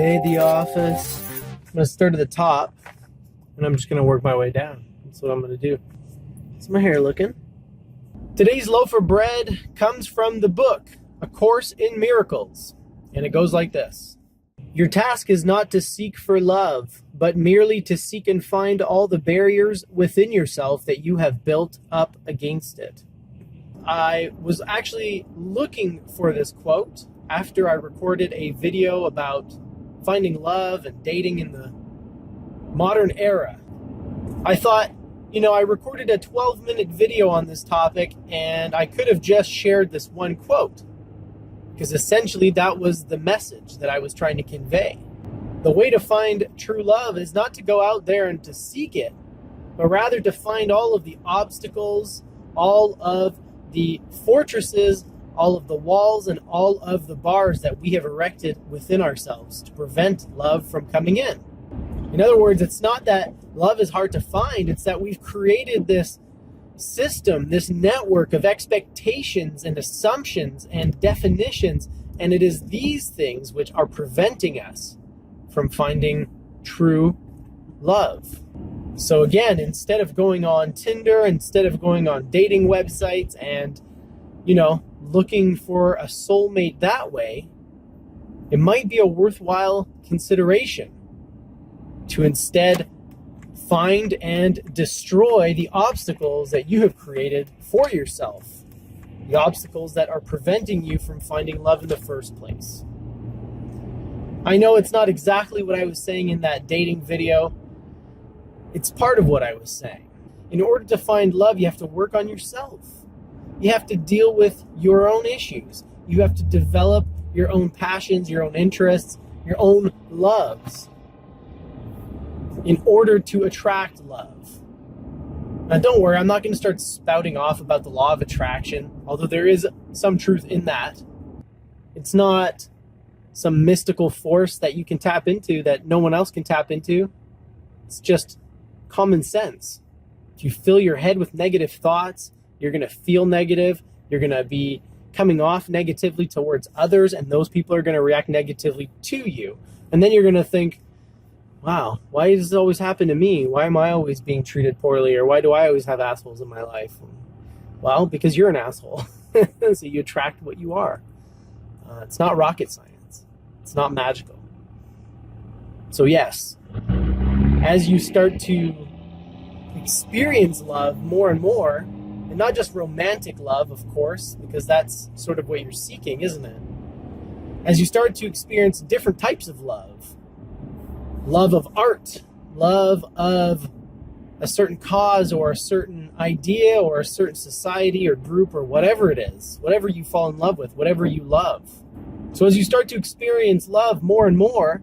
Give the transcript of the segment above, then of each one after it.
day at the office. I'm going to start at the top, and I'm just going to work my way down. That's what I'm going to do. How's my hair looking? Today's loaf of bread comes from the book, A Course in Miracles, and it goes like this. Your task is not to seek for love, but merely to seek and find all the barriers within yourself that you have built up against it. I was actually looking for this quote after I recorded a video about finding love and dating in the modern era. I thought, I recorded a 12-minute video on this topic, and I could have just shared this one quote, because essentially that was the message that I was trying to convey. The way to find true love is not to go out there and to seek it, but rather to find all of the obstacles, all of the fortresses, all of the walls, and all of the bars that we have erected within ourselves to prevent love from coming in. In other words, it's not that love is hard to find, it's that we've created this system, this network of expectations and assumptions and definitions, and it is these things which are preventing us from finding true love. So again, instead of going on Tinder, instead of going on dating websites and, looking for a soulmate that way, it might be a worthwhile consideration to instead find and destroy the obstacles that you have created for yourself, the obstacles that are preventing you from finding love in the first place. I know it's not exactly what I was saying in that dating video. It's part of what I was saying. In order to find love, you have to work on yourself. You have to deal with your own issues. You have to develop your own passions, your own interests, your own loves in order to attract love. Now, don't worry, I'm not going to start spouting off about the law of attraction, although there is some truth in that. It's not some mystical force that you can tap into that no one else can tap into. It's just common sense. If you fill your head with negative thoughts, you're going to feel negative. You're going to be coming off negatively towards others, and those people are going to react negatively to you. And then you're going to think, wow, why does this always happen to me? Why am I always being treated poorly? Or why do I always have assholes in my life? Well, because you're an asshole. So you attract what you are. It's not rocket science. It's not magical. So yes, as you start to experience love more and more, and not just romantic love, of course, because that's sort of what you're seeking, isn't it? As you start to experience different types of love of art, love of a certain cause or a certain idea or a certain society or group or whatever it is, whatever you fall in love with, whatever you love. So as you start to experience love more and more,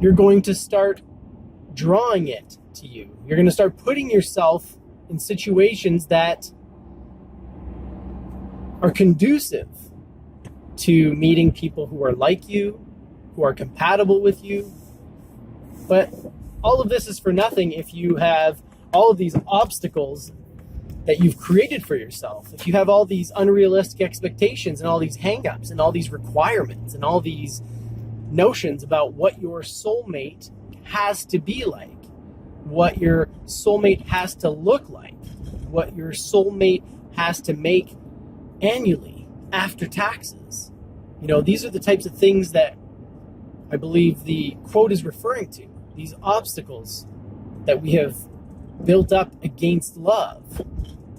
you're going to start drawing it to you. You're going to start putting yourself in situations that are conducive to meeting people who are like you, who are compatible with you. But all of this is for nothing if you have all of these obstacles that you've created for yourself. If you have all these unrealistic expectations and all these hang-ups and all these requirements and all these notions about what your soulmate has to be like, what your soulmate has to look like, what your soulmate has to make annually after taxes. These are the types of things that I believe the quote is referring to. These obstacles that we have built up against love.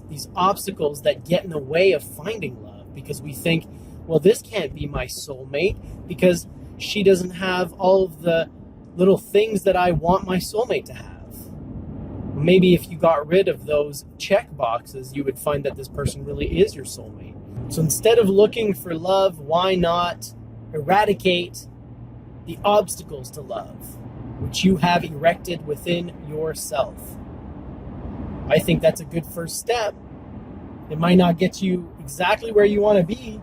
These obstacles that get in the way of finding love because we think, well, this can't be my soulmate because she doesn't have all of the little things that I want my soulmate to have. Maybe if you got rid of those check boxes, you would find that this person really is your soulmate. So instead of looking for love, why not eradicate the obstacles to love, which you have erected within yourself? I think that's a good first step. It might not get you exactly where you want to be,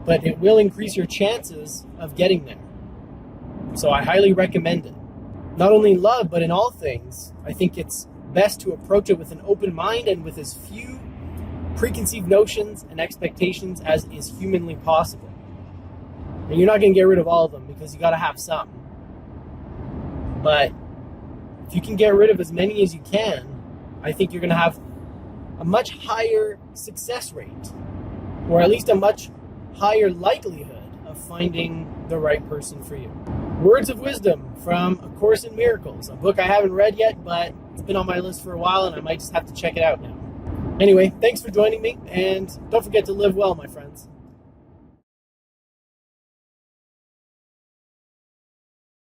but it will increase your chances of getting there. So I highly recommend it. Not only in love, but in all things, I think it's best to approach it with an open mind and with as few preconceived notions and expectations as is humanly possible. And you're not going to get rid of all of them because you got to have some. But if you can get rid of as many as you can, I think you're going to have a much higher success rate, or at least a much higher likelihood of finding the right person for you. Words of wisdom from A Course in Miracles, a book I haven't read yet, but it's been on my list for a while and I might just have to check it out now. Anyway, thanks for joining me, and don't forget to live well, my friends.